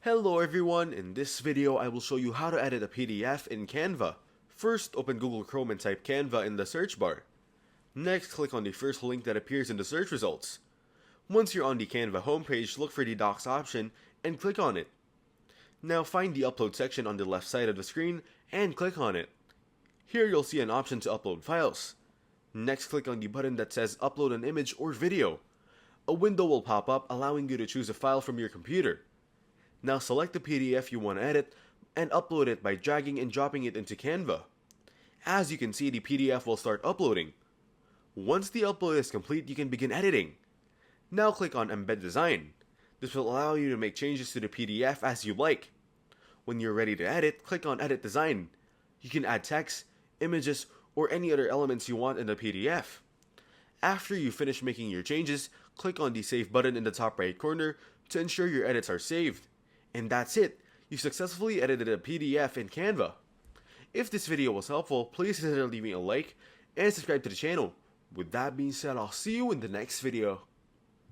Hello everyone, in this video I will show you how to edit a PDF in Canva. First, open Google Chrome and type Canva in the search bar. Next, click on the first link that appears in the search results. Once you're on the Canva homepage, look for the Docs option and click on it. Now find the Upload section on the left side of the screen and click on it. Here you'll see an option to upload files. Next, click on the button that says Upload an image or video. A window will pop up allowing you to choose a file from your computer. Now select the PDF you want to edit and upload it by dragging and dropping it into Canva. As you can see, the PDF will start uploading. Once the upload is complete, you can begin editing. Now click on Embed Design. This will allow you to make changes to the PDF as you like. When you're ready to edit, click on Edit Design. You can add text, images, or any other elements you want in the PDF. After you finish making your changes, click on the Save button in the top right corner to ensure your edits are saved. And that's it! You successfully edited a PDF in Canva. If this video was helpful, please consider leaving a like and subscribe to the channel. With that being said, I'll see you in the next video.